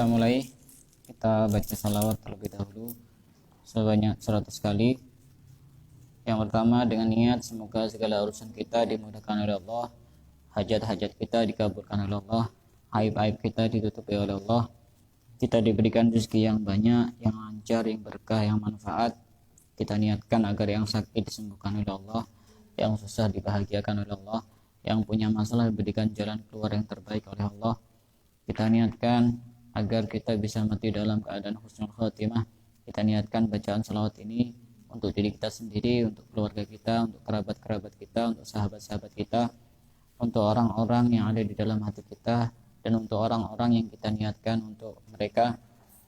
kita mulai. Kita baca salawat terlebih dahulu sebanyak 100 kali. Yang pertama dengan niat semoga segala urusan kita dimudahkan oleh Allah, hajat-hajat kita dikabulkan oleh Allah, aib-aib kita ditutupi oleh Allah, kita diberikan rezeki yang banyak, yang lancar, yang berkah, yang manfaat. Kita niatkan agar yang sakit disembuhkan oleh Allah, yang susah dibahagiakan oleh Allah, yang punya masalah diberikan jalan keluar yang terbaik oleh Allah. Kita niatkan agar kita bisa mati dalam keadaan husnul khotimah. Kita niatkan bacaan salawat ini untuk diri kita sendiri, untuk keluarga kita, untuk kerabat-kerabat kita, untuk sahabat-sahabat kita, untuk orang-orang yang ada di dalam hati kita, dan untuk orang-orang yang kita niatkan untuk mereka.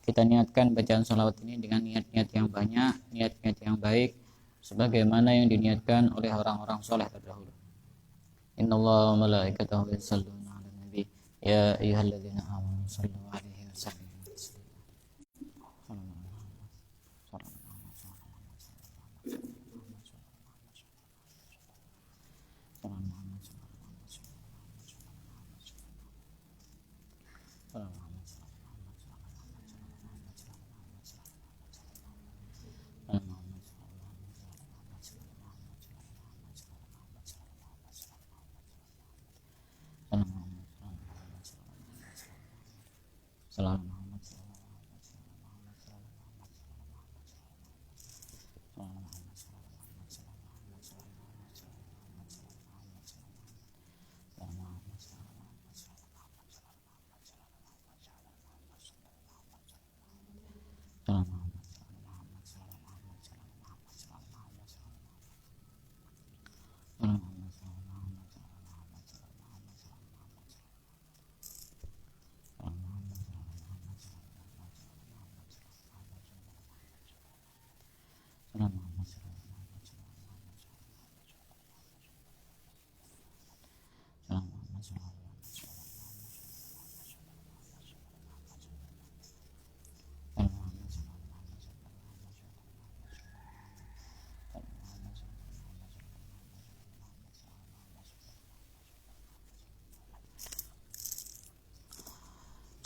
Kita niatkan bacaan salawat ini dengan niat-niat yang banyak, niat-niat yang baik, sebagaimana yang diniatkan oleh orang-orang soleh terdahulu. Innallaha wa malaikatahu yusholluna 'alan nabi ya ayyuhalladzina amanu shallu 'alaihi wa sallimu taslima.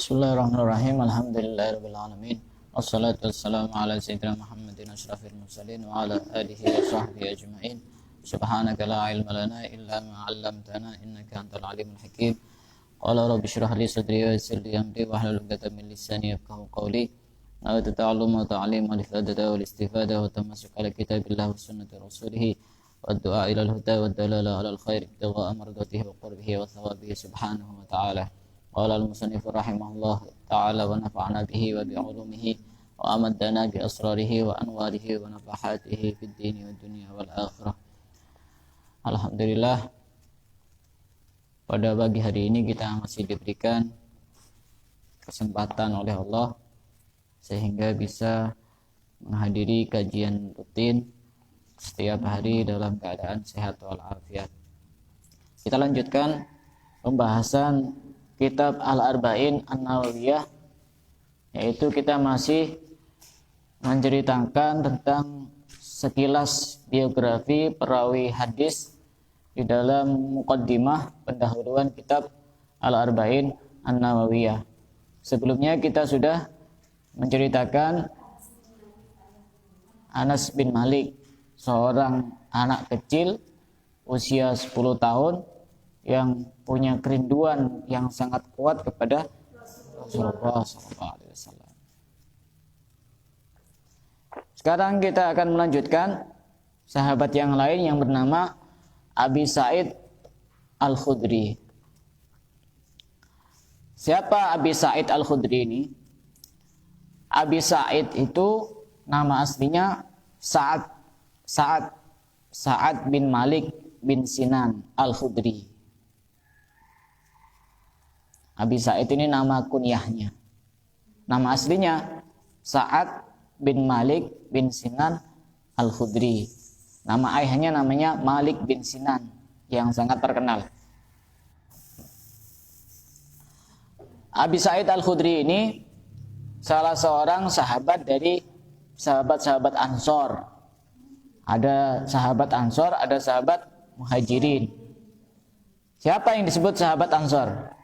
Bismillahirrahmanirrahim. Alhamdulillahirabbil alamin. Wassalatu wassalamu ala sayyidina Muhammadin asyrafil mursalin wa ala alihi wa sahbihi ajma'in. Subhanaka la ilma lana illa ma 'allamtana innaka antal alimul hakim. Qala rabbi shrah li sadri wa yassir li amri wahlul 'uqdatam min lisani yafqahu qawli. Nawaitu ta'alluma wa ta'lim wal ifadata wal istifada wa tamassuk ala kitabillah wa sunnati rasulih wa du'a ila al-huda wa dalala ala al-khair wa amradatihi wa qurbihi wa thawabihi subhanahu wa ta'ala. Qala al-musannif rahimahullah ta'ala wa nafa'ana bihi wa bi'ulumihi wa amaddana bi asrarihi wa anwarihi wa nafahatihi fid dini wa dunya wal akhirah. Alhamdulillah, pada pagi hari ini kita masih diberikan kesempatan oleh Allah sehingga bisa menghadiri kajian rutin setiap hari dalam keadaan sehat walafiat. Kita lanjutkan pembahasan Kitab Al-Arba'in An-Nawawiyah, yaitu kita masih menceritakan tentang sekilas biografi perawi hadis di dalam muqaddimah pendahuluan kitab Al-Arba'in An-Nawawiyah. Sebelumnya kita sudah menceritakan Anas bin Malik, seorang anak kecil usia 10 tahun yang punya kerinduan yang sangat kuat kepada Rasulullah SAW. Sekarang kita akan melanjutkan sahabat yang lain yang bernama Abi Sa'id Al-Khudri. Siapa Abi Sa'id Al-Khudri ini? Abi Sa'id itu nama aslinya Sa'ad bin Malik bin Sinan Al-Khudri. Abi Sa'id ini nama kunyahnya. Nama aslinya Sa'ad bin Malik bin Sinan Al-Khudri. Nama ayahnya namanya Malik bin Sinan yang sangat terkenal. Abi Sa'id Al-Khudri ini salah seorang sahabat dari sahabat-sahabat Ansor. Ada sahabat Ansor, ada sahabat Muhajirin. Siapa yang disebut sahabat Ansor?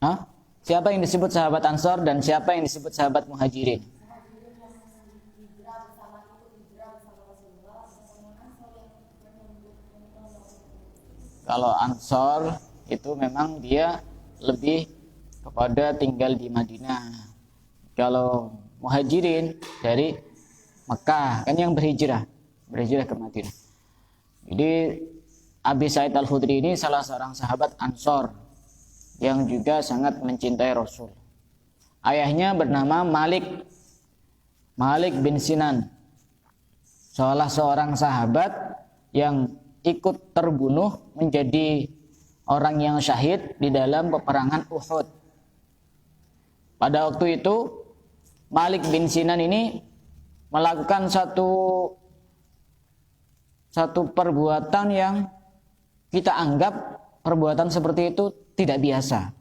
Hah? Siapa yang disebut sahabat Ansor dan siapa yang disebut sahabat Muhajirin? Kalau Ansor itu memang dia lebih kepada tinggal di Madinah. Kalau Muhajirin dari Mekah, kan yang berhijrah ke Madinah. Jadi Abi Sa'id Al-Khudri ini salah seorang sahabat Ansor yang juga sangat mencintai Rasul. Ayahnya bernama Malik bin Sinan, salah seorang sahabat yang ikut terbunuh menjadi orang yang syahid di dalam peperangan Uhud. Pada waktu itu Malik bin Sinan ini melakukan satu perbuatan yang kita anggap perbuatan seperti itu tidak biasa.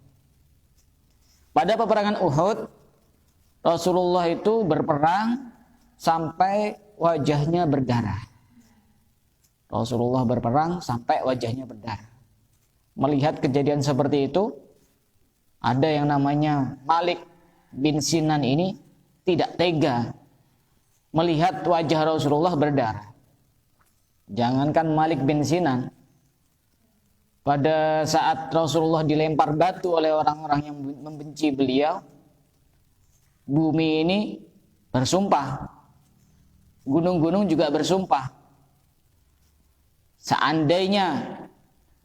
Pada peperangan Uhud, Rasulullah itu berperang sampai wajahnya berdarah. Rasulullah berperang sampai wajahnya berdarah. Melihat kejadian seperti itu, ada yang namanya Malik bin Sinan ini tidak tega melihat wajah Rasulullah berdarah. Jangankan Malik bin Sinan, pada saat Rasulullah dilempar batu oleh orang-orang yang membenci beliau, bumi ini bersumpah, gunung-gunung juga bersumpah. Seandainya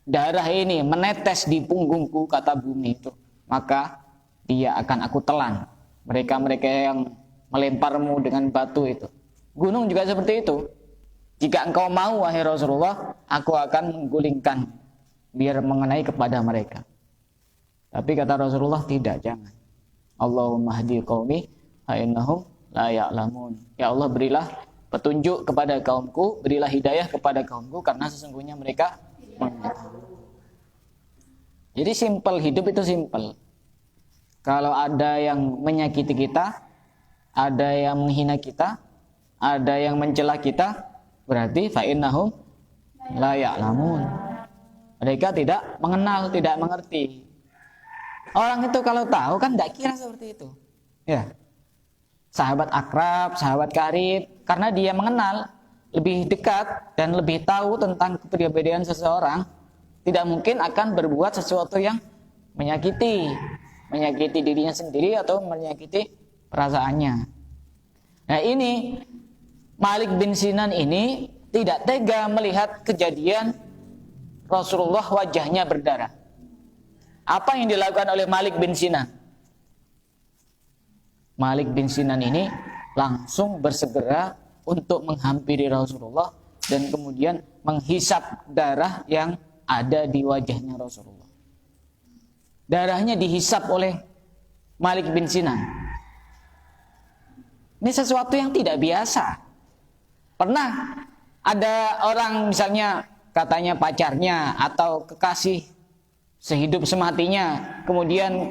darah ini menetes di punggungku, kata bumi itu, maka dia akan aku telan. Mereka-mereka yang melemparmu dengan batu itu. Gunung juga seperti itu. Jika engkau mau, wahai Rasulullah, aku akan menggulingkan biar mengenai kepada mereka. Tapi kata Rasulullah, tidak, jangan. Allahumma hdi qaumi fa innahum la ya'lamun. Ya Allah, berilah petunjuk kepada kaumku, berilah hidayah kepada kaumku, karena sesungguhnya mereka mengetahui. Jadi simpel, hidup itu simpel. Kalau ada yang menyakiti kita, ada yang menghina kita, ada yang mencela kita, berarti fa innahum la ya'lamun. Mereka tidak mengenal, tidak mengerti. Orang itu kalau tahu kan tidak kira seperti itu. Ya. Sahabat akrab, sahabat karib, karena dia mengenal lebih dekat dan lebih tahu tentang kepribadian seseorang, tidak mungkin akan berbuat sesuatu yang menyakiti dirinya sendiri atau menyakiti perasaannya. Nah, ini Malik bin Sinan ini tidak tega melihat kejadian Rasulullah wajahnya berdarah. Apa yang dilakukan oleh Malik bin Sinan? Malik bin Sinan ini langsung bersegera untuk menghampiri Rasulullah dan kemudian menghisap darah yang ada di wajahnya Rasulullah. Darahnya dihisap oleh Malik bin Sinan. Ini sesuatu yang tidak biasa. Pernah ada orang misalnya katanya pacarnya atau kekasih sehidup sematinya, kemudian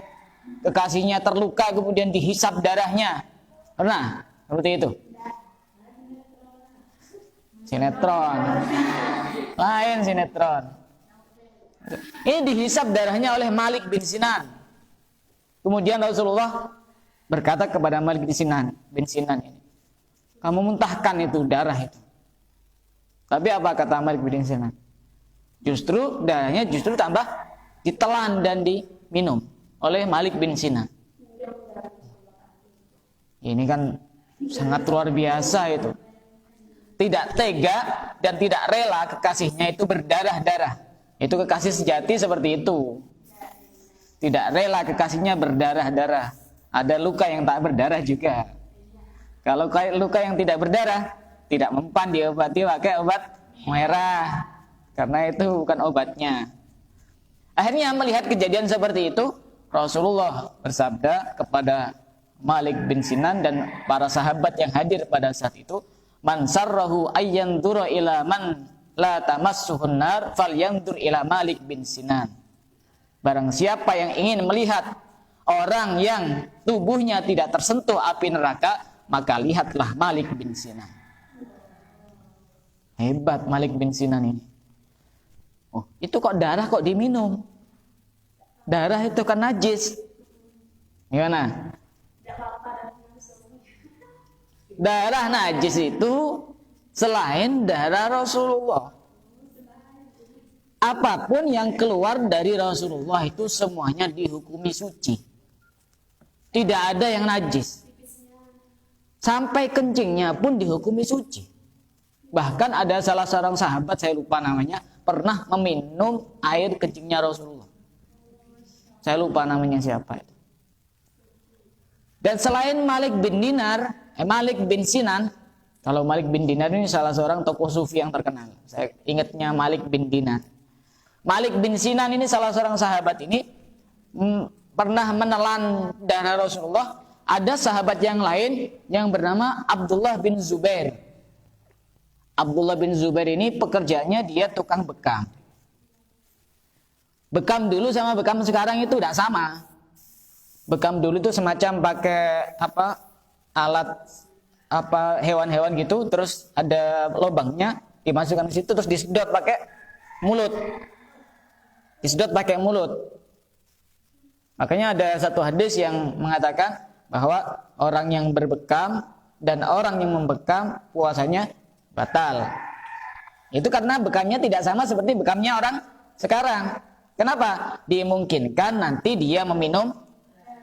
kekasihnya terluka, kemudian dihisap darahnya. Pernah seperti itu? Sinetron. Lain sinetron. Ini dihisap darahnya oleh Malik bin Sinan. Kemudian Rasulullah berkata kepada Malik bin Sinan ini, kamu muntahkan itu darah itu. Tapi apa kata Malik bin Sinan? Justru darahnya justru tambah ditelan dan diminum oleh Malik bin Sinan. Ini kan sangat luar biasa itu. Tidak tega dan tidak rela kekasihnya itu berdarah-darah. Itu kekasih sejati seperti itu. Tidak rela kekasihnya berdarah-darah. Ada luka yang tak berdarah juga. Kalau luka yang tidak berdarah, tidak mempan diobati pakai obat merah. Karena itu bukan obatnya. Akhirnya melihat kejadian seperti itu, Rasulullah bersabda kepada Malik bin Sinan dan para sahabat yang hadir pada saat itu, man sarrahu ayyanzura ila man la tamassuhun nar falyanzur ila Malik bin Sinan. Barang siapa yang ingin melihat orang yang tubuhnya tidak tersentuh api neraka, maka lihatlah Malik bin Sinan. Hebat Malik bin Sinan ini. Oh, itu kok darah kok diminum? Darah itu kan najis. Gimana? Darah najis itu selain darah Rasulullah. Apapun yang keluar dari Rasulullah itu semuanya dihukumi suci. Tidak ada yang najis. Sampai kencingnya pun dihukumi suci. Bahkan ada salah seorang sahabat, saya lupa namanya, pernah meminum air kencingnya Rasulullah. Saya lupa namanya siapa itu. Dan selain Malik bin Sinan, kalau Malik bin Dinar ini salah seorang tokoh sufi yang terkenal. Saya ingatnya Malik bin Dinar. Malik bin Sinan ini salah seorang sahabat ini pernah menelan darah Rasulullah. Ada sahabat yang lain yang bernama Abdullah bin Zubair. Abdullah bin Zubair ini pekerjaannya dia tukang bekam. Bekam dulu sama bekam sekarang itu tidak sama. Bekam dulu itu semacam pakai alat hewan-hewan gitu, terus ada lubangnya, dimasukkan ke situ terus disedot pakai mulut. Makanya ada satu hadis yang mengatakan bahwa orang yang berbekam dan orang yang membekam puasanya batal. Itu karena bekamnya tidak sama seperti bekamnya orang sekarang. Kenapa? Dimungkinkan nanti dia meminum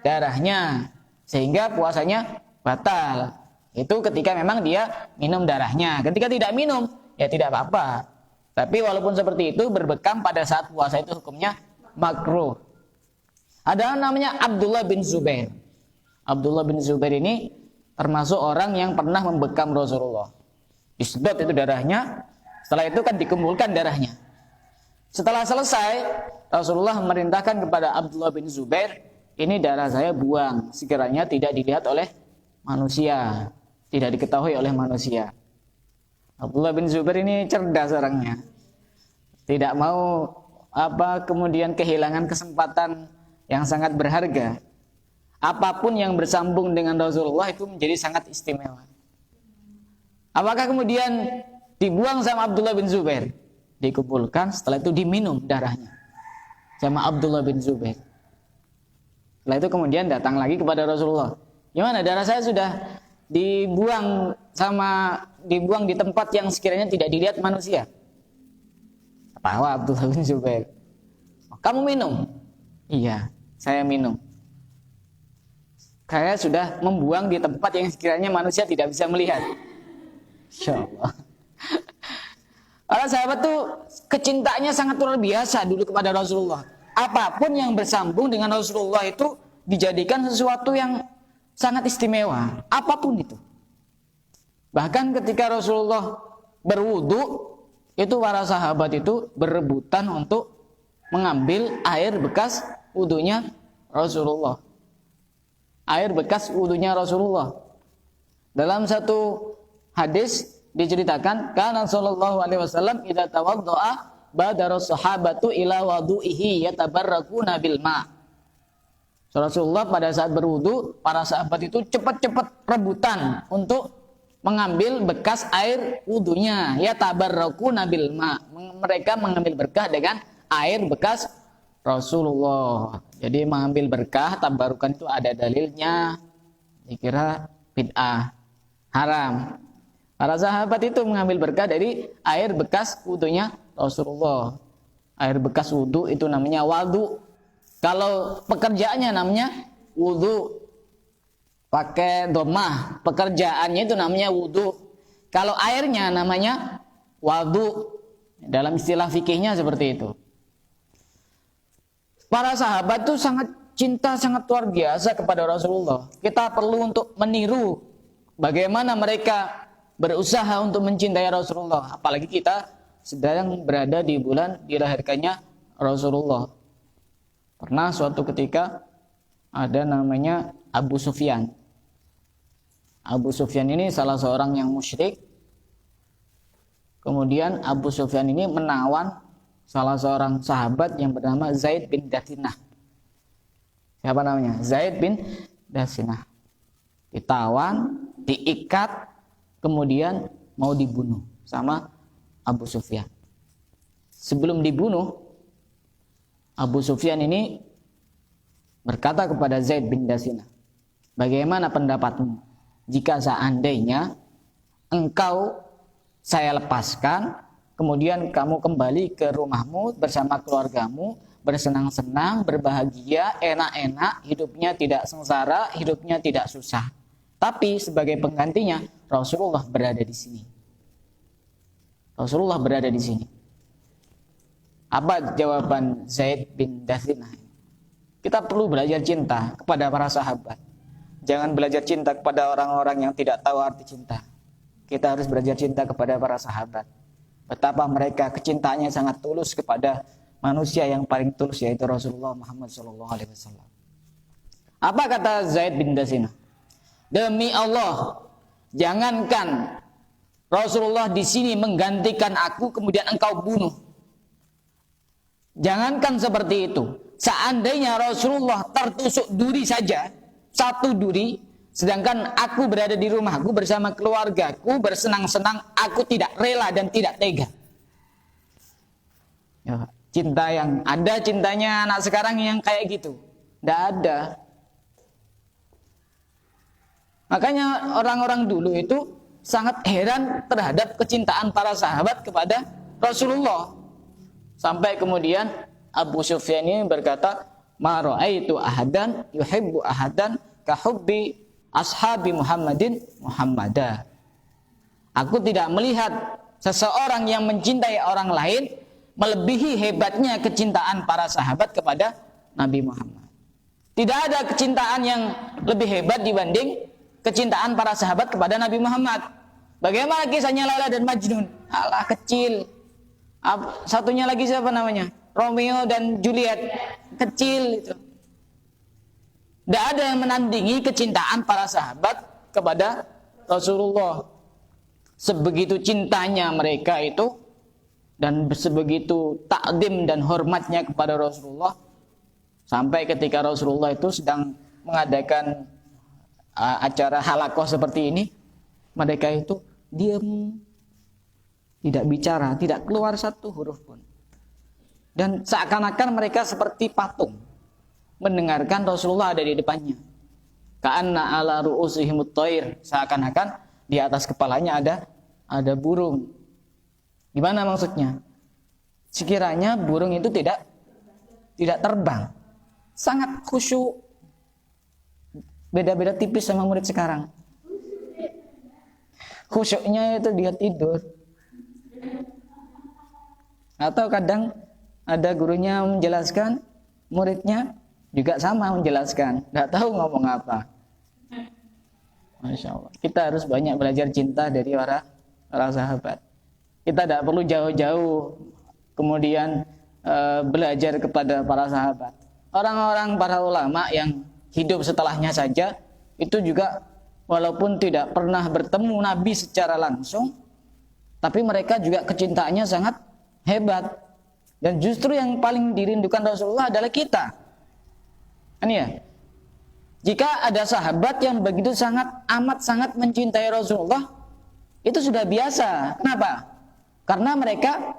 darahnya sehingga puasanya batal. Itu ketika memang dia minum darahnya. Ketika tidak minum, ya tidak apa-apa. Tapi walaupun seperti itu, berbekam pada saat puasa itu hukumnya makruh. Ada namanya Abdullah bin Zubair. Abdullah bin Zubair ini termasuk orang yang pernah membekam Rasulullah. Disedot itu darahnya, setelah itu kan dikumpulkan darahnya. Setelah selesai, Rasulullah memerintahkan kepada Abdullah bin Zubair, ini darah saya buang, sekiranya tidak dilihat oleh manusia, tidak diketahui oleh manusia. Abdullah bin Zubair ini cerdas orangnya. Tidak mau kemudian kehilangan kesempatan yang sangat berharga. Apapun yang bersambung dengan Rasulullah itu menjadi sangat istimewa. Apakah kemudian dibuang sama Abdullah bin Zubair? Dikumpulkan, setelah itu diminum darahnya sama Abdullah bin Zubair. Setelah itu kemudian datang lagi kepada Rasulullah. Gimana, darah saya sudah dibuang di tempat yang sekiranya tidak dilihat manusia. Tawa Abdullah bin Zubair. Kamu minum? Iya, saya minum. Saya sudah membuang di tempat yang sekiranya manusia tidak bisa melihat. Insyaallah. Para sahabat tuh kecintaannya sangat luar biasa dulu kepada Rasulullah. Apapun yang bersambung dengan Rasulullah itu dijadikan sesuatu yang sangat istimewa. Apapun itu. Bahkan ketika Rasulullah berwudu, itu para sahabat itu berebutan untuk mengambil air bekas wudunya Rasulullah. Air bekas wudunya Rasulullah. Dalam satu hadis diceritakan, kana sallallahu alaihi wasallam idza tawaddaa badara sahabatu ila wudu'ihi yatabarrakuna bil ma. Rasulullah pada saat berwudu, para sahabat itu cepat-cepat rebutan untuk mengambil bekas air wudunya, yatabarrakuna bil ma. Mereka mengambil berkah dengan air bekas Rasulullah. Jadi mengambil berkah, tabarukan itu ada dalilnya. Dikira bid'ah, haram. Para sahabat itu mengambil berkah dari air bekas wudunya Rasulullah. Air bekas wudu itu namanya wadu. Kalau pekerjaannya namanya wudu, pakai dhammah. Pekerjaannya itu namanya wudu. Kalau airnya namanya wadu. Dalam istilah fikihnya seperti itu. Para sahabat itu sangat cinta, sangat luar biasa kepada Rasulullah. Kita perlu untuk meniru bagaimana mereka berusaha untuk mencintai Rasulullah. Apalagi kita sedang berada di bulan dilahirkannya Rasulullah. Pernah suatu ketika ada namanya Abu Sufyan. Abu Sufyan ini salah seorang yang musyrik. Kemudian Abu Sufyan ini menawan salah seorang sahabat yang bernama Zaid bin Dathinah. Siapa namanya? Zaid bin Dathinah. Ditawan, diikat, kemudian mau dibunuh sama Abu Sufyan. sebelum dibunuh, Abu Sufyan ini berkata kepada Zaid bin Dasinah, bagaimana pendapatmu jika seandainya engkau saya lepaskan, kemudian kamu kembali ke rumahmu bersama keluargamu, bersenang-senang, berbahagia, enak-enak, hidupnya tidak sengsara, hidupnya tidak susah. Tapi sebagai penggantinya, Rasulullah berada di sini. Rasulullah berada di sini. Apa jawaban Zaid bin Dasinah? Kita perlu belajar cinta kepada para sahabat. Jangan belajar cinta kepada orang-orang yang tidak tahu arti cinta. Kita harus belajar cinta kepada para sahabat. Betapa mereka kecintaannya sangat tulus kepada manusia yang paling tulus, yaitu Rasulullah Muhammad SAW. Apa kata Zaid bin Dasinah? Demi Allah, jangankan Rasulullah di sini menggantikan aku, kemudian engkau bunuh. Jangankan seperti itu. Seandainya Rasulullah tertusuk duri saja, satu duri, sedangkan aku berada di rumahku bersama keluargaku bersenang-senang, aku tidak rela dan tidak tega. Ya, cinta yang ada, cintanya anak sekarang yang kayak gitu, tidak ada. Makanya orang-orang dulu itu sangat heran terhadap kecintaan para sahabat kepada Rasulullah. Sampai kemudian Abu Sufyan ini berkata, ma ra'aitu ahadan yuhibbu ahadan ka hubbi ashabi Muhammadin Muhammada. Aku tidak melihat seseorang yang mencintai orang lain melebihi hebatnya kecintaan para sahabat kepada Nabi Muhammad. Tidak ada kecintaan yang lebih hebat dibanding kecintaan para sahabat kepada Nabi Muhammad. Bagaimana kisahnya Laila dan Majnun? Alah, kecil. Satunya lagi siapa namanya? Romeo dan Juliet. Kecil itu. Tidak ada yang menandingi kecintaan para sahabat kepada Rasulullah. Sebegitu cintanya mereka itu, dan sebegitu takdim dan hormatnya kepada Rasulullah, sampai ketika Rasulullah itu sedang mengadakan acara halakoh seperti ini, mereka itu diam, tidak bicara, tidak keluar satu huruf pun. Dan seakan-akan mereka seperti patung mendengarkan Rasulullah ada di depannya. Ka'anna ala ru'usihimut thair, seakan-akan di atas kepalanya ada burung. Gimana maksudnya? Sekiranya burung itu tidak terbang. Sangat khusyuk. Beda-beda tipis sama murid sekarang. Khusyuknya itu dia tidur. Atau kadang ada gurunya menjelaskan, muridnya juga sama menjelaskan, tidak tahu ngomong apa. Masya Allah. Kita harus banyak belajar cinta dari para sahabat. Kita tidak perlu jauh-jauh kemudian belajar kepada para sahabat. Orang-orang para ulama yang hidup setelahnya saja itu juga walaupun tidak pernah bertemu Nabi secara langsung, tapi mereka juga kecintaannya sangat hebat. Dan justru yang paling dirindukan Rasulullah adalah kita. Ini ya. Jika ada sahabat yang begitu amat sangat mencintai Rasulullah, itu sudah biasa. Kenapa? Karena mereka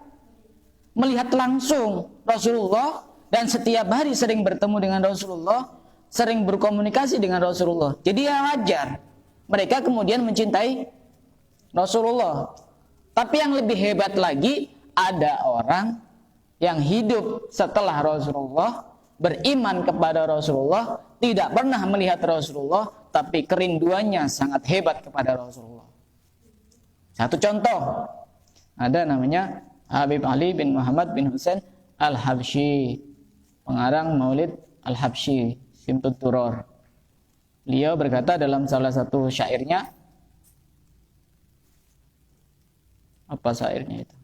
melihat langsung Rasulullah dan setiap hari sering bertemu dengan Rasulullah, sering berkomunikasi dengan Rasulullah. Jadi ya wajar mereka kemudian mencintai Rasulullah. Tapi yang lebih hebat lagi, ada orang yang hidup setelah Rasulullah, beriman kepada Rasulullah, tidak pernah melihat Rasulullah, tapi kerinduannya sangat hebat kepada Rasulullah. Satu contoh, ada namanya Habib Ali bin Muhammad bin Husain Al-Habsyi, pengarang Maulid Al-Habsyi, Simtud Turor. Beliau berkata dalam salah satu syairnya, apa syairnya itu?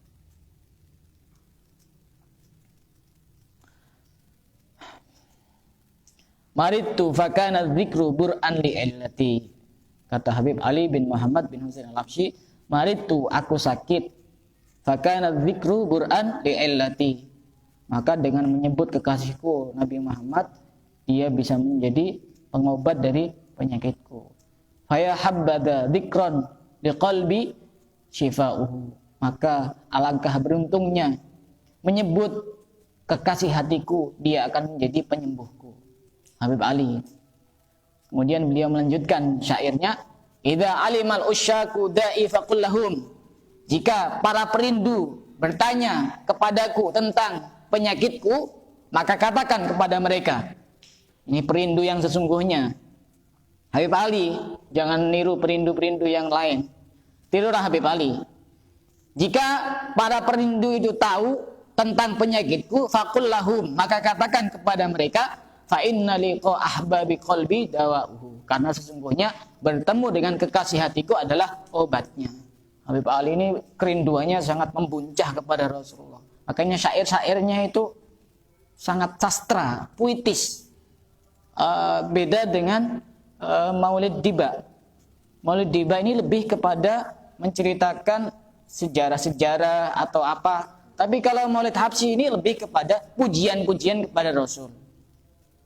Maritu fakana dzikru bur'an li illati. Kata Habib Ali bin Muhammad bin Husain Al-Habsyi, maritu, aku sakit, fakana dzikru bur'an li illati. Maka dengan menyebut kekasihku Nabi Muhammad, dia bisa menjadi pengobat dari penyakitku. Faya habbada dzikran liqalbi syifa'uhu. Maka alangkah beruntungnya menyebut kekasih hatiku, dia akan menjadi penyembuhku. Habib Ali. Kemudian beliau melanjutkan syairnya, idza alimal usyaku da'i faqul lahum. Jika para perindu bertanya kepadaku tentang penyakitku, maka katakan kepada mereka. Ini perindu yang sesungguhnya. Habib Ali, jangan niru perindu-perindu yang lain. Tirulah Habib Ali. Jika para perindu itu tahu tentang penyakitku, faqul lahum, maka katakan kepada mereka, fa inna liqa ahbabi qalbi dawa'uhu. Karena sesungguhnya bertemu dengan kekasih hatiku adalah obatnya. Habib Ali ini kerinduannya sangat membuncah kepada Rasulullah. Makanya syair-syairnya itu sangat sastra, puitis. Beda dengan Maulid Diba. Maulid Diba ini lebih kepada menceritakan sejarah-sejarah atau apa. Tapi kalau Maulid Habsyi ini lebih kepada pujian-pujian kepada Rasul.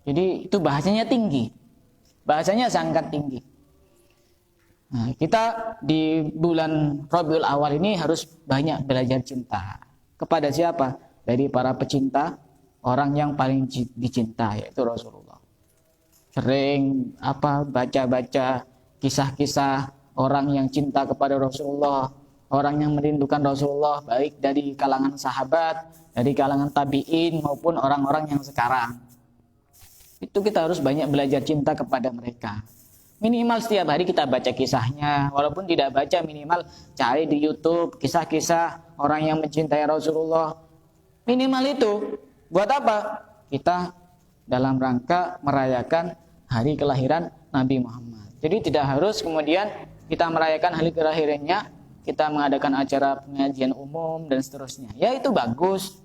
Jadi itu bahasanya tinggi. Bahasanya sangat tinggi. Nah, kita di bulan Rabiul Awal ini harus banyak belajar cinta. Kepada siapa? Dari para pecinta, orang yang paling dicinta, yaitu Rasulullah. Sering baca-baca kisah-kisah orang yang cinta kepada Rasulullah, orang yang merindukan Rasulullah, baik dari kalangan sahabat, dari kalangan tabi'in maupun orang-orang yang sekarang. Itu kita harus banyak belajar cinta kepada mereka. Minimal setiap hari kita baca kisahnya, walaupun tidak baca minimal cari di YouTube kisah-kisah orang yang mencintai Rasulullah. Minimal itu. Buat apa? Kita dalam rangka merayakan hari kelahiran Nabi Muhammad. Jadi tidak harus kemudian kita merayakan hari kelahirannya, kita mengadakan acara pengajian umum dan seterusnya. Ya itu bagus.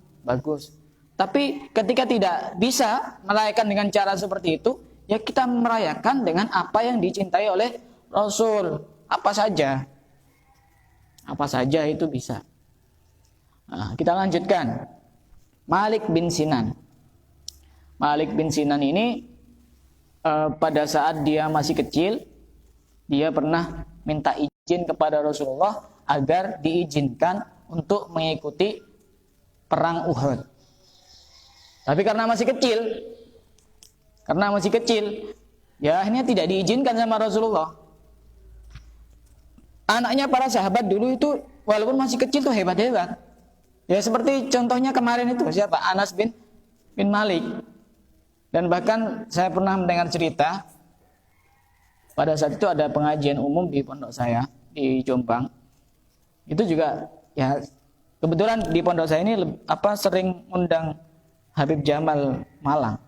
Tapi ketika tidak bisa merayakan dengan cara seperti itu, ya kita merayakan dengan apa yang dicintai oleh Rasul. Apa saja itu bisa. Nah, kita lanjutkan. Malik bin Sinan. Malik bin Sinan ini pada saat dia masih kecil, dia pernah minta izin kepada Rasulullah agar diizinkan untuk mengikuti perang Uhud. Tapi karena masih kecil, ya akhirnya tidak diizinkan sama Rasulullah. Anaknya para sahabat dulu itu walaupun masih kecil tuh hebat-hebat. Ya seperti contohnya kemarin itu siapa? Anas bin Malik. Dan bahkan saya pernah mendengar cerita pada saat itu ada pengajian umum di pondok saya di Jombang. Itu juga ya kebetulan di pondok saya ini sering undang Habib Jamal Malang.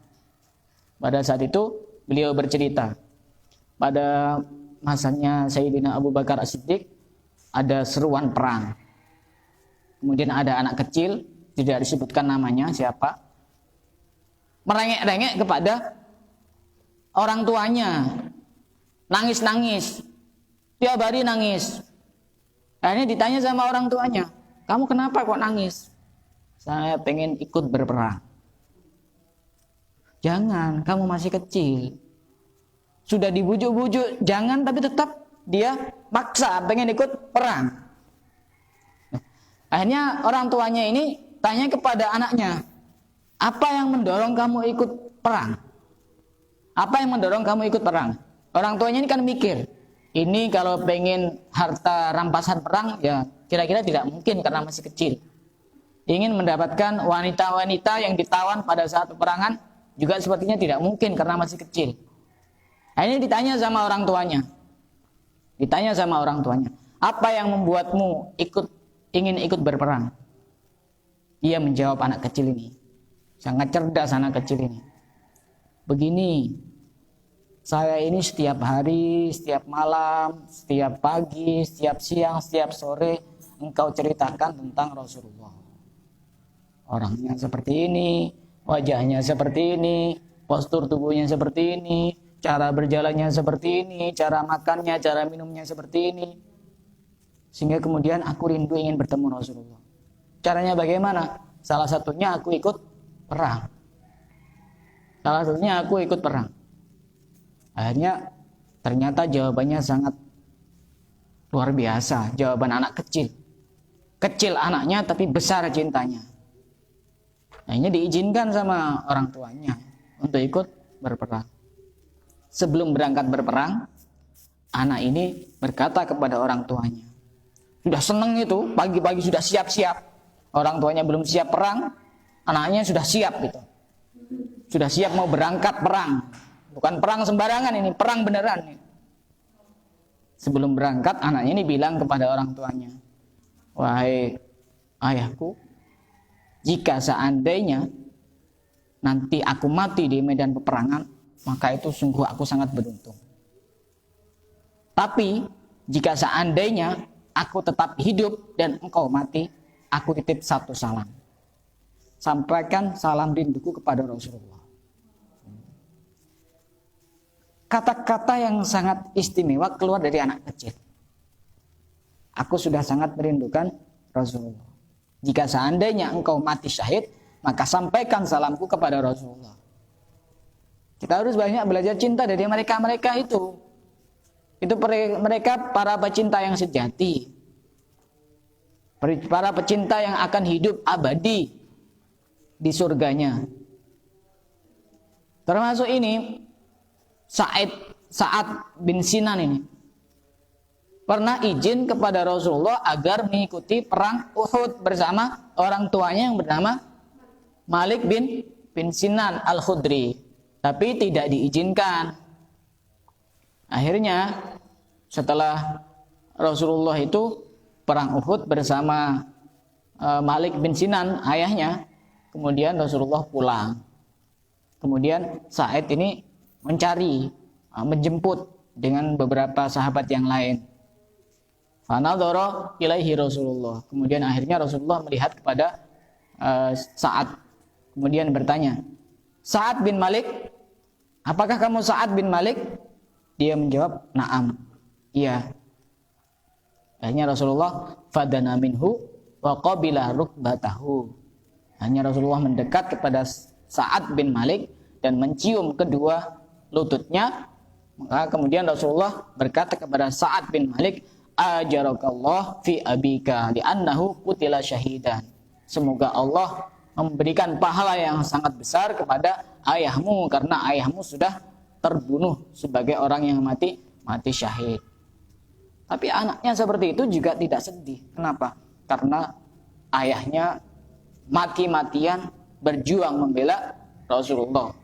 Pada saat itu beliau bercerita pada masanya Sayyidina Abu Bakar As-Siddiq ada seruan perang. Kemudian ada anak kecil, tidak disebutkan namanya siapa, merengek-rengek kepada orang tuanya, nangis-nangis, tiap hari nangis. Akhirnya ditanya sama orang tuanya, kamu kenapa kok nangis? Saya pengen ikut berperang. Jangan, kamu masih kecil. Sudah dibujuk-bujuk, jangan, tapi tetap dia maksa pengen ikut perang. Akhirnya orang tuanya ini tanya kepada anaknya, apa yang mendorong kamu ikut perang? Apa yang mendorong kamu ikut perang? Orang tuanya ini kan mikir, ini kalau pengen harta rampasan perang, ya kira-kira tidak mungkin karena masih kecil. Ingin mendapatkan wanita-wanita yang ditawan pada saat peperangan, juga sepertinya tidak mungkin karena masih kecil. Akhirnya ditanya sama orang tuanya, apa yang membuatmu ingin ikut berperang? Dia menjawab anak kecil ini, sangat cerdas anak kecil ini. Begini, saya ini setiap hari, setiap malam, setiap pagi, setiap siang, setiap sore engkau ceritakan tentang Rasulullah. Orangnya seperti ini, wajahnya seperti ini, postur tubuhnya seperti ini, cara berjalannya seperti ini, cara makannya, cara minumnya seperti ini. Sehingga kemudian aku rindu ingin bertemu Rasulullah. Caranya bagaimana? Salah satunya aku ikut perang. Akhirnya ternyata jawabannya sangat luar biasa. Jawaban anak kecil. Kecil anaknya tapi besar cintanya. Akhirnya diizinkan sama orang tuanya untuk ikut berperang. Sebelum berangkat berperang, anak ini berkata kepada orang tuanya. Sudah seneng itu, pagi-pagi sudah siap-siap. Orang tuanya belum siap perang, anaknya sudah siap gitu. Sudah siap mau berangkat perang. Bukan perang sembarangan ini, perang beneran. Sebelum berangkat, anaknya ini bilang kepada orang tuanya, wahai ayahku, jika seandainya nanti aku mati di medan peperangan, maka itu sungguh aku sangat beruntung. Tapi jika seandainya aku tetap hidup dan engkau mati, aku titip satu salam. Sampaikan salam rinduku kepada Rasulullah. Kata-kata yang sangat istimewa keluar dari anak kecil. Aku sudah sangat merindukan Rasulullah. Jika seandainya engkau mati syahid, maka sampaikan salamku kepada Rasulullah. Kita harus banyak belajar cinta dari mereka-mereka itu. Itu mereka para pecinta yang sejati. Para pecinta yang akan hidup abadi di surganya. Termasuk ini Sa'ad bin Sinan ini pernah izin kepada Rasulullah agar mengikuti perang Uhud bersama orang tuanya yang bernama Malik bin Sinan Al-Khudri, tapi tidak diizinkan. Akhirnya setelah Rasulullah itu perang Uhud bersama Malik bin Sinan ayahnya, kemudian Rasulullah pulang. Kemudian Sa'id ini mencari, menjemput dengan beberapa sahabat yang lain. Fanadhara ilaihi Rasulullah. Kemudian akhirnya Rasulullah melihat kepada Sa'ad. Kemudian bertanya, Sa'ad bin Malik, apakah kamu Sa'ad bin Malik? Dia menjawab, na'am, iya. Akhirnya Rasulullah fadana minhu wa qabila rukbatahu. Hanya Rasulullah mendekat kepada Sa'ad bin Malik dan mencium kedua lututnya. Maka kemudian Rasulullah berkata kepada Sa'ad bin Malik, ajarakallah fi abika li'annahu qutila syahidan. Semoga Allah memberikan pahala yang sangat besar kepada ayahmu karena ayahmu sudah terbunuh sebagai orang yang mati syahid. Tapi anaknya seperti itu juga tidak sedih. Kenapa? Karena ayahnya mati-matian berjuang membela Rasulullah.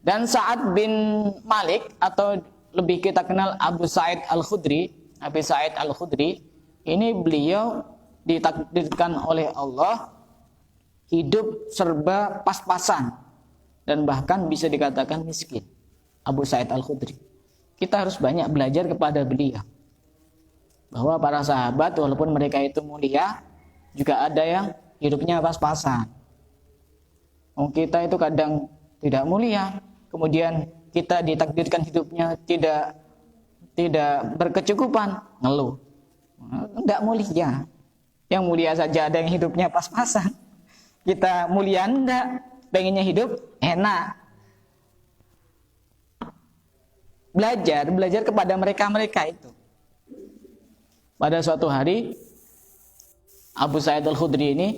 Dan Sa'ad bin Malik atau lebih kita kenal Abu Sa'id Al-Khudri, Abi Sa'id Al-Khudri, ini beliau ditakdirkan oleh Allah hidup serba pas-pasan dan bahkan bisa dikatakan miskin. Abu Sa'id Al-Khudri. Kita harus banyak belajar kepada beliau. Bahwa para sahabat walaupun mereka itu mulia, juga ada yang hidupnya pas-pasan. Kita itu kadang tidak mulia, kemudian kita ditakdirkan hidupnya tidak berkecukupan, ngeluh. Enggak mulia. Yang mulia saja ada yang hidupnya pas-pasan. Kita mulia enggak, pengennya hidup enak. Belajar kepada mereka itu. Pada suatu hari Abu Sa'id Al-Khudri ini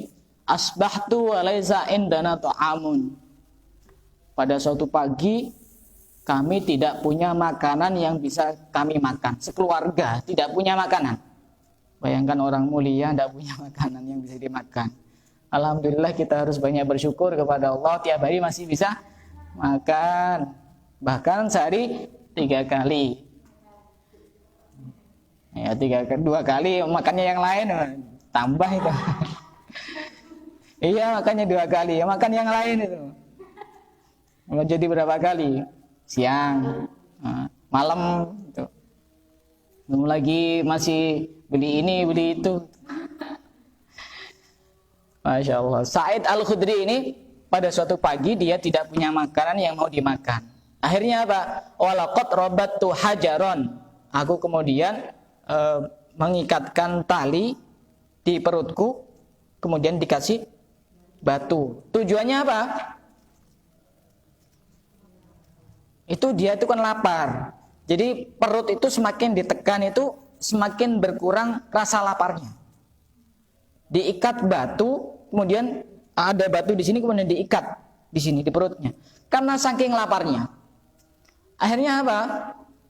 asbahtu wa laisa indana ta'amun. Pada suatu pagi kami tidak punya makanan yang bisa kami makan. Sekeluarga tidak punya makanan. Bayangkan orang mulia tidak punya makanan yang bisa dimakan. Alhamdulillah kita harus banyak bersyukur kepada Allah. Tiap hari masih bisa makan. Bahkan sehari 3 kali. Ya 2 kali makannya yang lain tambah itu. Iya makannya 2 kali. Ya, makan yang lain itu. Mau jadi berapa kali? Siang, malam gitu. Belum lagi masih beli ini, beli itu. Masya Allah. Sa'id Al-Khudri ini pada suatu pagi dia tidak punya makanan yang mau dimakan. Akhirnya apa? Walaqad rabattu hajaron. Aku kemudian mengikatkan tali di perutku, kemudian dikasih batu. Tujuannya apa? Itu dia itu kan lapar. Jadi perut itu semakin ditekan itu semakin berkurang rasa laparnya. Diikat batu, kemudian ada batu di sini kemudian diikat di sini di perutnya. Karena saking laparnya. Akhirnya apa?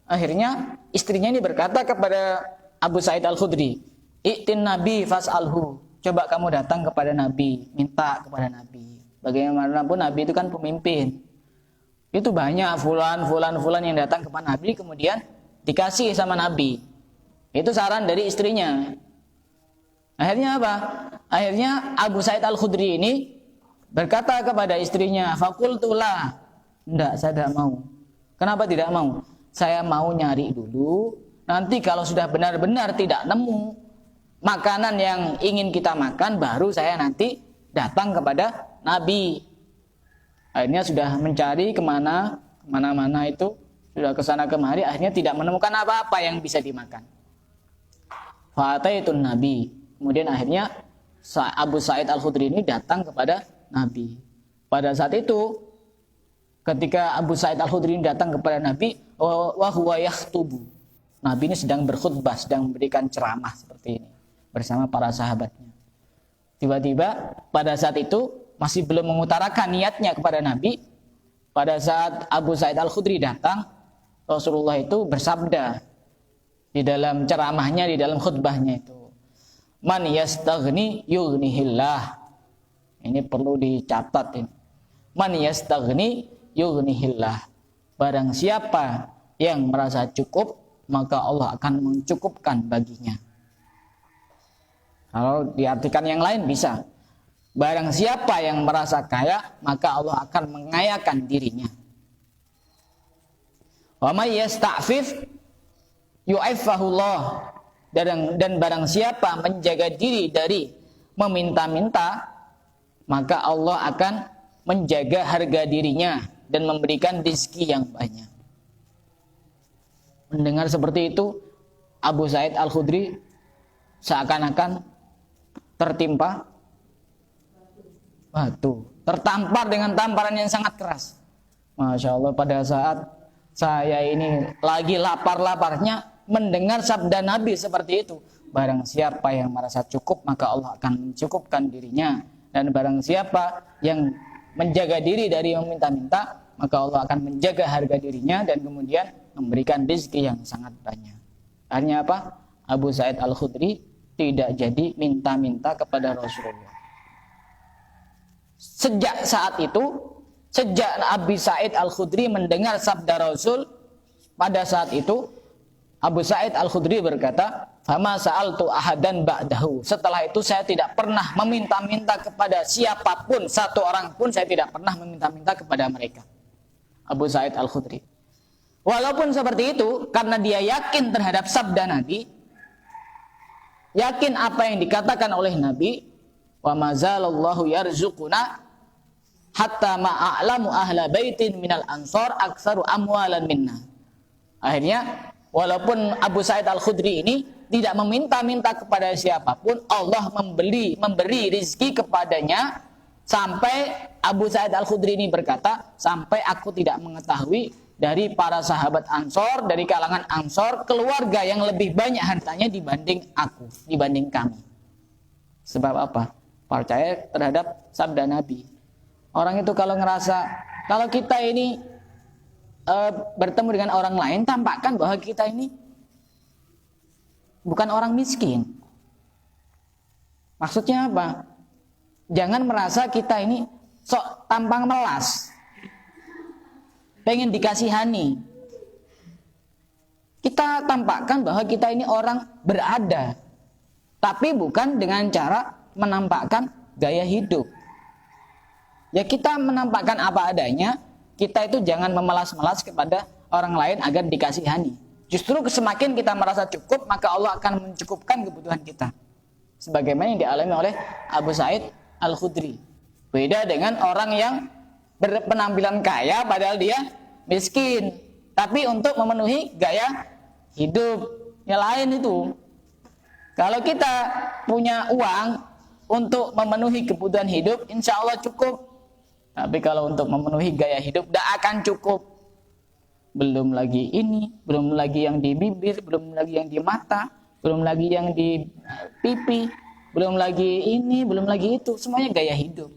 Akhirnya istrinya ini berkata kepada Abu Sa'id Al-Khudri, "I'tin Nabi fas'alhu." Coba kamu datang kepada Nabi, minta kepada Nabi. Bagaimanapun Nabi itu kan pemimpin. Itu banyak fulan yang datang kepada Nabi kemudian dikasih sama Nabi. Itu saran dari istrinya. Akhirnya apa? Akhirnya Abu Sa'id Al-Khudri ini berkata kepada istrinya, "Fakultulah." Enggak, saya tidak mau. Kenapa tidak mau? Saya mau nyari dulu. Nanti kalau sudah benar-benar tidak nemu makanan yang ingin kita makan, baru saya nanti datang kepada Nabi. Akhirnya sudah mencari kemana-mana itu, sudah kesana kemari, akhirnya tidak menemukan apa-apa yang bisa dimakan. Fa'ataitun Nabi. Kemudian akhirnya Abu Sa'id Al-Khudri ini datang kepada Nabi. Pada saat itu, ketika Abu Sa'id Al-Khudri ini datang kepada Nabi, wa huwa yakhtubu. Nabi ini sedang berkhutbah, sedang memberikan ceramah seperti ini bersama para sahabatnya. Tiba-tiba pada saat itu masih belum mengutarakan niatnya kepada Nabi. Pada saat Abu Sa'id Al-Khudri datang, Rasulullah itu bersabda di dalam ceramahnya, di dalam khutbahnya itu, "Man yastaghni yughnihillah." Ini perlu dicatat ini. Man yastaghni yughnihillah. Barang siapa yang merasa cukup, maka Allah akan mencukupkan baginya. Kalau diartikan yang lain bisa. Barang siapa yang merasa kaya, maka Allah akan mengayakan dirinya. Wa may yasta'fif yu'iffahullah. Dan barang siapa menjaga diri dari meminta-minta, maka Allah akan menjaga harga dirinya dan memberikan rezeki yang banyak. Mendengar seperti itu, Abu Sa'id Al-Khudri seakan-akan tertimpa batu, tertampar dengan tamparan yang sangat keras. Masya Allah, pada saat saya ini lagi lapar-laparnya mendengar sabda Nabi seperti itu, barang siapa yang merasa cukup, maka Allah akan mencukupkan dirinya. Dan barang siapa yang menjaga diri dari meminta-minta, maka Allah akan menjaga harga dirinya dan kemudian memberikan rezeki yang sangat banyak. Akhirnya apa? Abu Sa'id Al-Khudri tidak jadi minta-minta kepada Rasulullah. Sejak saat itu, sejak Abu Sa'id Al-Khudri mendengar sabda Rasul, pada saat itu Abu Sa'id Al-Khudri berkata, "Fama sa'altu ahadan ba'dahu." Setelah itu saya tidak pernah meminta-minta kepada siapapun, satu orang pun saya tidak pernah meminta-minta kepada mereka. Abu Sa'id Al-Khudri. Walaupun seperti itu, karena dia yakin terhadap sabda Nabi, yakin apa yang dikatakan oleh Nabi, "Wa mazalallahu yarzuquna hatta ma'alamu ahla baitin minal ansor aksaru amwalan minna." Akhirnya, walaupun Abu Sa'id Al-Khudri ini tidak meminta-minta kepada siapapun, Allah memberi rezeki kepadanya, sampai Abu Sa'id Al-Khudri ini berkata, sampai aku tidak mengetahui dari para sahabat Ansor, dari kalangan Ansor, keluarga yang lebih banyak hartanya dibanding aku, dibanding kami. Sebab apa? Percaya terhadap sabda Nabi. Orang itu kalau ngerasa, kalau kita ini bertemu dengan orang lain, tampakkan bahwa kita ini bukan orang miskin. Maksudnya apa? Jangan merasa kita ini sok tampang melas, pengen dikasihani. Kita tampakkan bahwa kita ini orang berada, tapi bukan dengan cara menampakkan gaya hidup. Ya, kita menampakkan apa adanya. Kita itu jangan memelas-melas kepada orang lain agar dikasihani. Justru semakin kita merasa cukup, maka Allah akan mencukupkan kebutuhan kita. Sebagaimana yang dialami oleh Abu Sa'id Al-Khudri. Beda dengan orang yang berpenampilan kaya padahal dia miskin, tapi untuk memenuhi gaya hidup yang lain itu. Kalau kita punya uang untuk memenuhi kebutuhan hidup, insya Allah cukup. Tapi kalau untuk memenuhi gaya hidup, tidak akan cukup. Belum lagi ini, belum lagi yang di bibir, belum lagi yang di mata, belum lagi yang di pipi, belum lagi ini, belum lagi itu. Semuanya gaya hidup.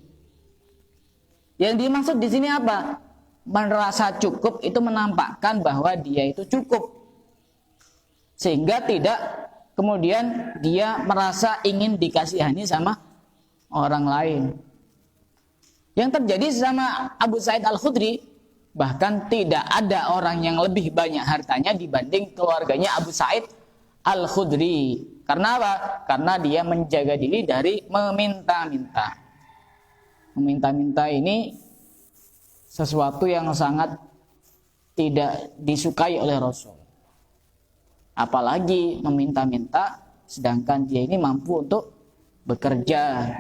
Yang dimaksud di sini apa? Merasa cukup itu menampakkan bahwa dia itu cukup. Sehingga tidak kemudian dia merasa ingin dikasihani sama orang lain. Yang terjadi sama Abu Sa'id Al-Khudri, bahkan tidak ada orang yang lebih banyak hartanya dibanding keluarganya Abu Sa'id Al-Khudri. Karena apa? Karena dia menjaga diri dari meminta-minta. Meminta-minta ini sesuatu yang sangat tidak disukai oleh Rasul. Apalagi meminta-minta sedangkan dia ini mampu untuk bekerja.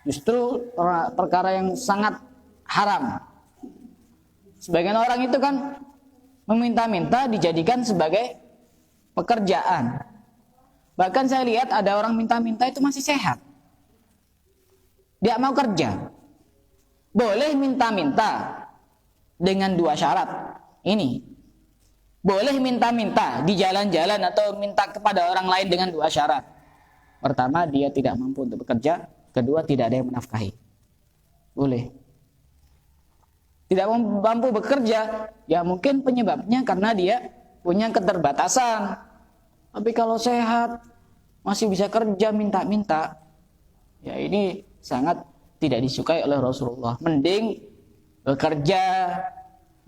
Justru perkara yang sangat haram. Sebagian orang itu kan meminta-minta dijadikan sebagai pekerjaan. Bahkan saya lihat ada orang minta-minta itu masih sehat. Dia mau kerja. Boleh minta-minta dengan dua syarat. Ini. Boleh minta-minta di jalan-jalan atau minta kepada orang lain dengan dua syarat. Pertama, dia tidak mampu untuk bekerja. Kedua, tidak ada yang menafkahi. Boleh. Tidak mampu bekerja, ya mungkin penyebabnya karena dia punya keterbatasan. Tapi kalau sehat, masih bisa kerja minta-minta, ya ini sangat tidak disukai oleh Rasulullah. Mending bekerja.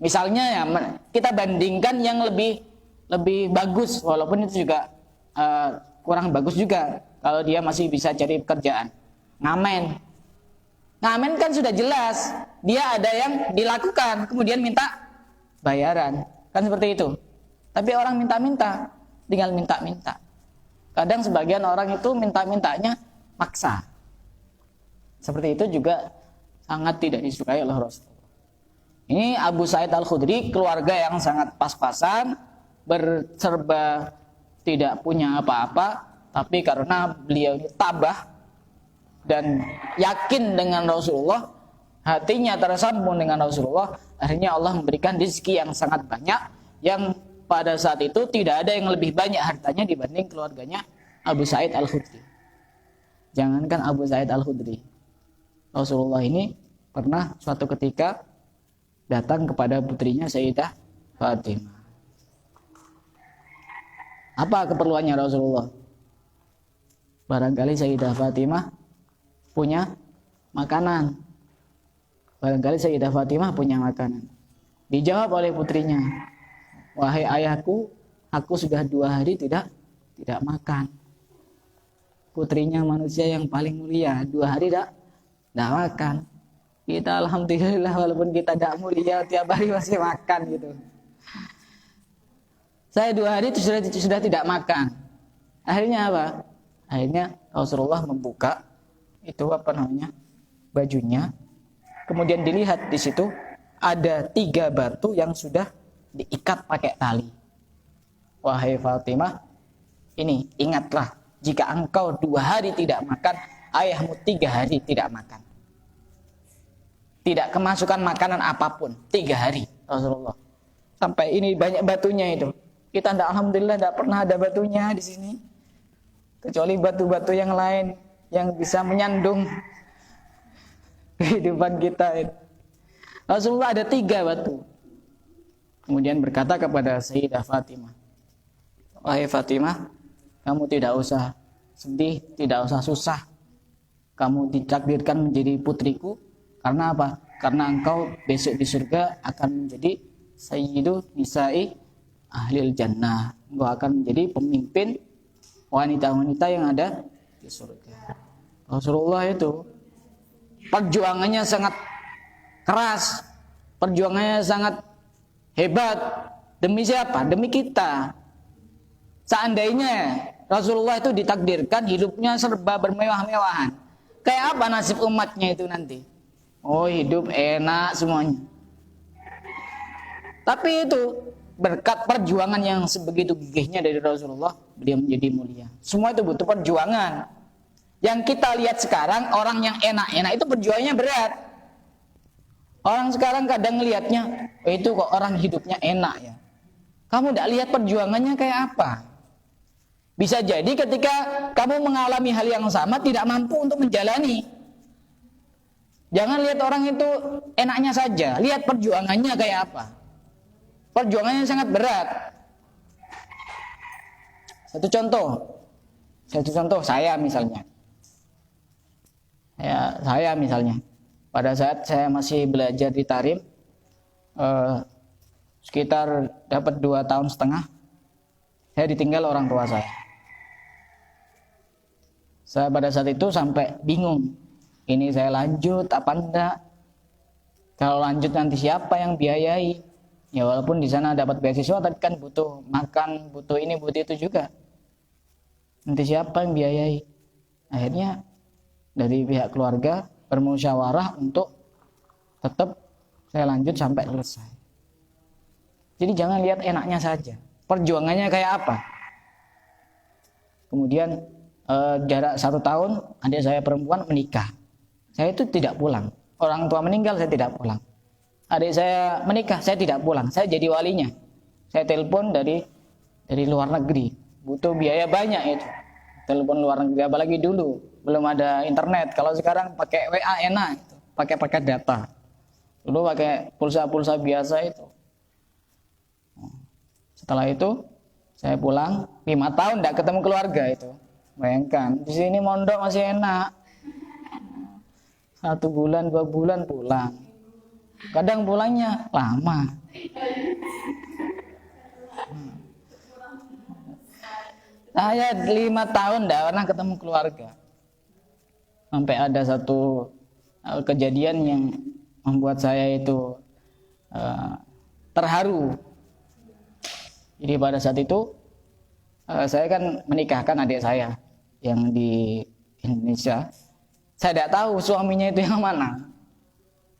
Misalnya ya kita bandingkan yang lebih bagus, walaupun itu juga kurang bagus juga kalau dia masih bisa cari pekerjaan. Ngamen. Ngamen kan sudah jelas, dia ada yang dilakukan, kemudian minta bayaran. Kan seperti itu. Tapi orang minta-minta, tinggal minta-minta. Kadang sebagian orang itu minta-mintanya maksa. Seperti itu juga sangat tidak disukai oleh Rasulullah. Ini Abu Sa'id Al-Khudri, keluarga yang sangat pas-pasan, berserba tidak punya apa-apa, tapi karena beliau ini tabah dan yakin dengan Rasulullah, hatinya tersambung dengan Rasulullah, akhirnya Allah memberikan rezeki yang sangat banyak, yang pada saat itu tidak ada yang lebih banyak hartanya dibanding keluarganya Abu Sa'id Al-Khudri. Jangankan Abu Sa'id Al-Khudri, Rasulullah ini pernah suatu ketika datang kepada putrinya Sayyidah Fatimah. Apa keperluannya Rasulullah? Barangkali Sayyidah Fatimah punya makanan. Barangkali Sayyidah Fatimah punya makanan. Dijawab oleh putrinya, wahai ayahku, aku sudah 2 hari tidak makan. Putrinya manusia yang paling mulia, 2 hari tidak makan. Kita alhamdulillah walaupun kita tidak mulia, tiap hari masih makan gitu. Saya 2 hari itu sudah tidak makan. Akhirnya apa? Akhirnya Rasulullah membuka itu bajunya. Kemudian dilihat di situ ada 3 batu yang sudah diikat pakai tali. Wahai Fatimah, ini ingatlah, jika engkau 2 hari tidak makan, ayahmu 3 hari tidak makan. Tidak kemasukan makanan apapun 3 hari Rasulullah. Sampai ini banyak batunya itu. Kita alhamdulillah tidak pernah ada batunya di sini. Kecuali batu-batu yang lain yang bisa menyandung kehidupan kita. Rasulullah ada 3 batu. Kemudian berkata kepada Sayyidah Fatimah, wahai Fatimah, kamu tidak usah sedih, tidak usah susah. Kamu ditakdirkan menjadi putriku. Karena apa? Karena engkau besok di surga akan menjadi sayyidu nisa'i ahlil jannah. Engkau akan menjadi pemimpin wanita-wanita yang ada di surga. Rasulullah itu perjuangannya sangat keras, perjuangannya sangat hebat. Demi siapa? Demi kita. Seandainya Rasulullah itu ditakdirkan hidupnya serba bermewah-mewahan, kayak apa nasib umatnya itu nanti? Oh, hidup enak semuanya. Tapi itu berkat perjuangan yang sebegitu gigihnya dari Rasulullah, beliau menjadi mulia. Semua itu butuh perjuangan. Yang kita lihat sekarang, orang yang enak-enak itu perjuangannya berat. Orang sekarang kadang ngelihatnya, oh itu kok orang hidupnya enak ya. Kamu tidak lihat perjuangannya kayak apa. Bisa jadi ketika kamu mengalami hal yang sama, tidak mampu untuk menjalani. Jangan lihat orang itu enaknya saja, lihat perjuangannya kayak apa. Perjuangannya sangat berat. Satu contoh saya misalnya. Saya misalnya, pada saat saya masih belajar di Tarim, sekitar dapat 2,5 tahun, saya ditinggal orang tua saya. Saya pada saat itu sampai bingung, ini saya lanjut apa enggak? Kalau lanjut nanti siapa yang biayai? Ya walaupun di sana dapat beasiswa, tapi kan butuh makan, butuh ini, butuh itu juga. Nanti siapa yang biayai? Akhirnya dari pihak keluarga bermusyawarah untuk tetap saya lanjut sampai selesai. Jadi jangan lihat enaknya saja, perjuangannya kayak apa. Kemudian jarak 1 tahun adik saya perempuan menikah, saya itu tidak pulang. Orang tua meninggal, saya tidak pulang. Adik saya menikah, saya tidak pulang, saya jadi walinya. Saya telepon dari luar negeri, butuh biaya banyak itu. Telepon luar negeri, apalagi dulu belum ada internet. Kalau sekarang pakai WA enak, itu pakai paket data. Dulu pakai pulsa biasa itu. Setelah itu saya pulang, 5 tahun tidak ketemu keluarga itu. Bayangkan, di sini mondok masih enak. 1 bulan, 2 bulan pulang. Kadang pulangnya lama. Saya 5 tahun tidak pernah ketemu keluarga. Sampai ada satu kejadian yang membuat saya itu terharu. Jadi pada saat itu saya kan menikahkan adik saya yang di Indonesia. Saya tidak tahu suaminya itu yang mana,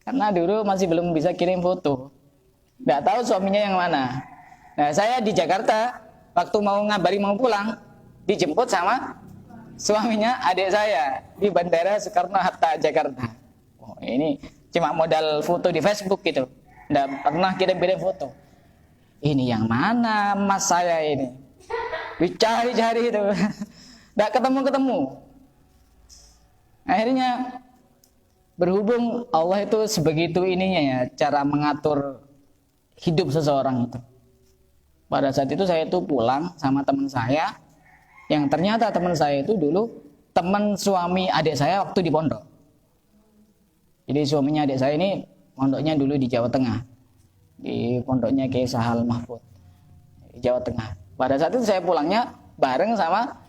karena dulu masih belum bisa kirim foto. Tidak tahu suaminya yang mana. Nah, saya di Jakarta, waktu mau ngabari mau pulang, dijemput sama suaminya adik saya di Bandara Soekarno-Hatta, Jakarta. Oh, ini cuma modal foto di Facebook gitu, tidak pernah kirim foto. Ini yang mana mas saya ini? Dicari-cari itu, tidak ketemu. Akhirnya berhubung Allah itu sebegitu ininya ya, cara mengatur hidup seseorang itu. Pada saat itu saya itu pulang sama teman saya, yang ternyata teman saya itu dulu teman suami adik saya waktu di pondok. Jadi suaminya adik saya ini pondoknya dulu di Jawa Tengah, di pondoknya Kiai Sahal Mahfud di Jawa Tengah. Pada saat itu saya pulangnya bareng sama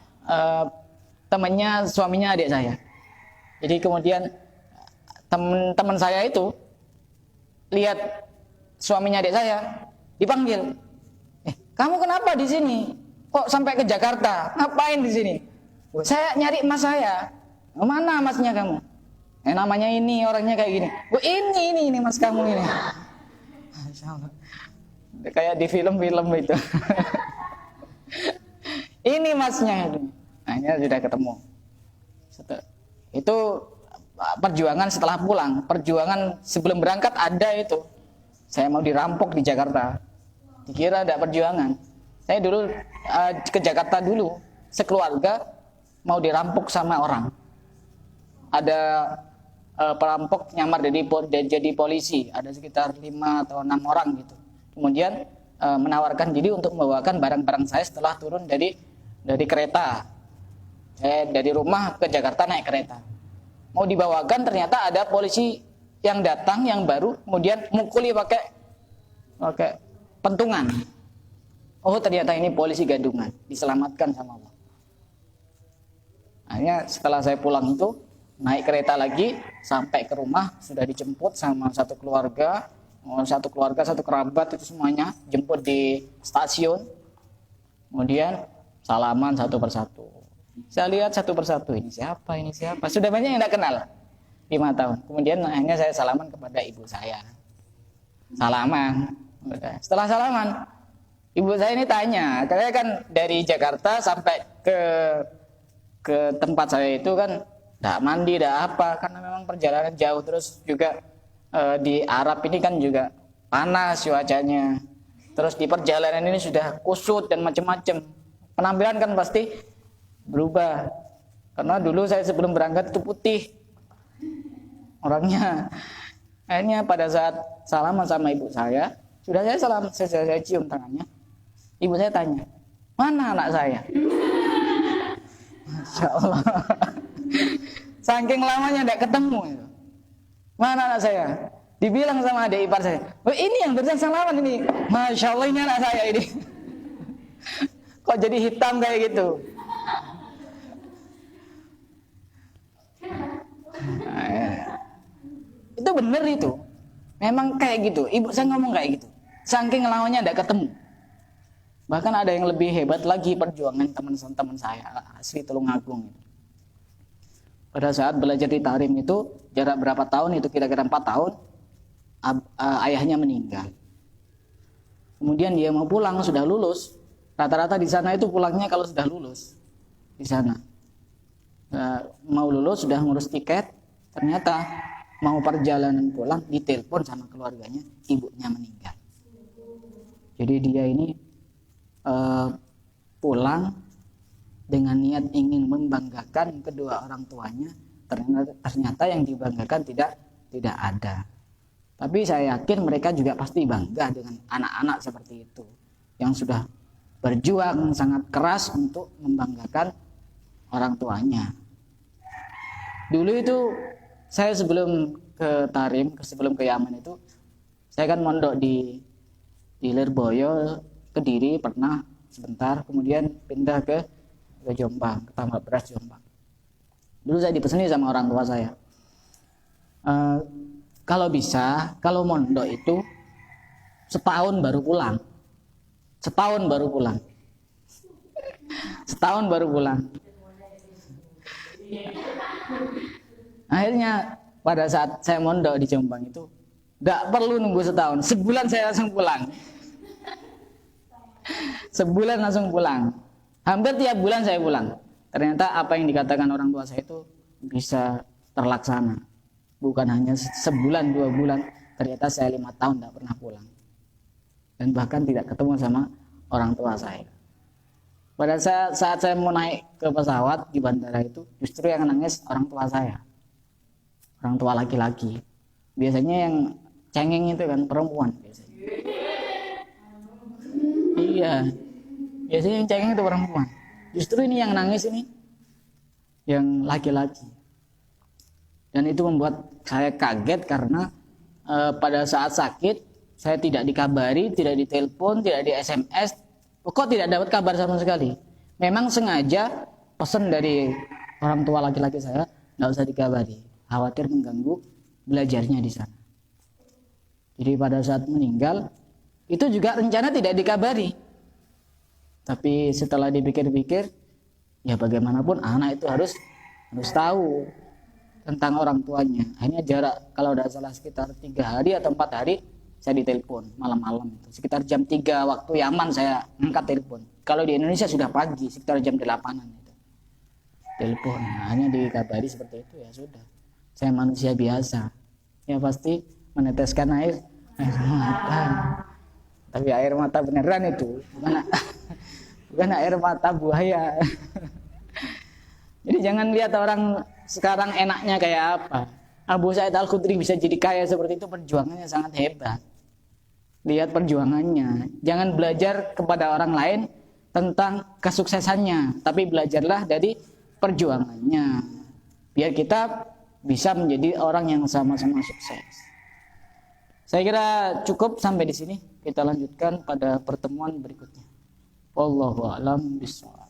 temannya suaminya adik saya. Jadi kemudian teman saya itu lihat suaminya adik saya dipanggil, kamu kenapa di sini? Kok sampai ke Jakarta? Ngapain di sini? Saya nyari emas saya. Mana emasnya kamu? Namanya ini, orangnya kayak gini. Ini emas kamu ini. Kayak di film-film itu. Ini emasnya. Akhirnya sudah ketemu. Itu perjuangan setelah pulang. Perjuangan sebelum berangkat ada itu. Saya mau dirampok di Jakarta. Dikira ada perjuangan. Saya dulu ke Jakarta dulu, sekeluarga mau dirampok sama orang. Ada perampok nyamar jadi polisi, ada sekitar 5 atau 6 orang gitu. Kemudian menawarkan diri untuk membawakan barang-barang saya setelah turun dari kereta. Saya dari rumah ke Jakarta naik kereta. Mau dibawakan, ternyata ada polisi yang datang yang baru, kemudian mukuli pakai pentungan. Oh, ternyata ini polisi gadungan, diselamatkan sama Allah. Akhirnya setelah saya pulang itu naik kereta lagi sampai ke rumah, sudah dijemput sama satu keluarga, satu kerabat itu semuanya jemput di stasiun. Kemudian salaman satu persatu. Saya lihat satu persatu, ini siapa? Sudah banyak yang tidak kenal. 5 tahun. Kemudian akhirnya saya salaman kepada ibu saya. Salaman. Setelah salaman, ibu saya ini tanya, saya kan dari Jakarta sampai ke tempat saya itu kan tidak mandi, tidak apa, karena memang perjalanan jauh, terus juga di Arab ini kan juga panas cuacanya. Terus di perjalanan ini sudah kusut dan macam-macam. Penampilan kan pasti berubah. Karena dulu saya sebelum berangkat itu putih. orangnya. Akhirnya pada saat salaman sama ibu saya, sudah saya salam, saya cium tangannya. Ibu saya tanya, mana anak saya? Masya Allah. Saking lamanya tidak ketemu. Mana anak saya? Dibilang sama adik ipar saya, oh, ini yang barusan salaman ini. Masya Allah, ini anak saya ini. Kok jadi hitam kayak gitu? Nah, ya. Itu bener itu. Memang kayak gitu. Ibu saya ngomong kayak gitu. Saking lawannya tidak ketemu. Bahkan ada yang lebih hebat lagi perjuangan teman-teman saya asli Tulungagung. Pada saat belajar di Tarim itu jarak berapa tahun itu kira-kira 4 tahun. Ayahnya meninggal. Kemudian dia mau pulang sudah lulus. Rata-rata di sana itu pulangnya kalau sudah lulus di sana. Mau lulus sudah ngurus tiket, ternyata mau perjalanan pulang ditelepon sama keluarganya, ibunya meninggal. Jadi dia ini pulang dengan niat ingin membanggakan kedua orang tuanya, ternyata yang dibanggakan tidak ada. Tapi saya yakin mereka juga pasti bangga dengan anak-anak seperti itu yang sudah berjuang sangat keras untuk membanggakan orang tuanya. Dulu itu saya sebelum ke Tarim, sebelum ke Yaman itu, saya kan mondok di Lirboyo, Kediri pernah sebentar, kemudian pindah ke Jombang, ke Tambak Beras Jombang. Dulu saya dipeseni sama orang tua saya, kalau bisa, kalau mondok itu setahun baru pulang. Setahun baru pulang. Setahun baru pulang. Akhirnya pada saat saya mondok di Jombang itu tidak perlu nunggu setahun, sebulan saya langsung pulang. Sebulan langsung pulang. Hampir tiap bulan saya pulang. Ternyata apa yang dikatakan orang tua saya itu bisa terlaksana. Bukan hanya sebulan 2 bulan, ternyata saya 5 tahun tidak pernah pulang. Dan bahkan tidak ketemu sama orang tua saya. Pada saat saya mau naik ke pesawat di bandara itu, justru yang nangis orang tua saya. Orang tua laki-laki. Biasanya yang cengeng itu kan perempuan biasanya. Iya. Biasanya yang cengeng itu perempuan. Justru ini yang nangis ini yang laki-laki. Dan itu membuat saya kaget karena pada saat sakit saya tidak dikabari, tidak ditelepon, tidak di SMS, kok tidak dapat kabar sama sekali. Memang sengaja pesan dari orang tua laki-laki saya, nggak usah dikabari, khawatir mengganggu belajarnya di sana. Jadi pada saat meninggal itu juga rencana tidak dikabari. Tapi setelah dipikir-pikir, ya bagaimanapun anak itu harus tahu tentang orang tuanya. Hanya jarak kalau tidak salah sekitar 3 hari atau 4 hari saya ditelepon malam-malam itu. Sekitar jam 3 waktu Yaman saya angkat telepon. Kalau di Indonesia sudah pagi sekitar jam 8-an itu. Telepon. Nah, hanya dikabari seperti itu ya sudah. Saya manusia biasa. Ya pasti meneteskan air mata. Tapi air mata beneran itu, bukan air mata buaya. Jadi jangan lihat orang sekarang enaknya kayak apa. Abu Sa'id Al-Khudri bisa jadi kaya seperti itu, perjuangannya sangat hebat. Lihat perjuangannya. Jangan belajar kepada orang lain tentang kesuksesannya, tapi belajarlah dari perjuangannya. Biar kita bisa menjadi orang yang sama-sama sukses. Saya kira cukup sampai di sini. Kita lanjutkan pada pertemuan berikutnya. Wallahu a'lam bishawab.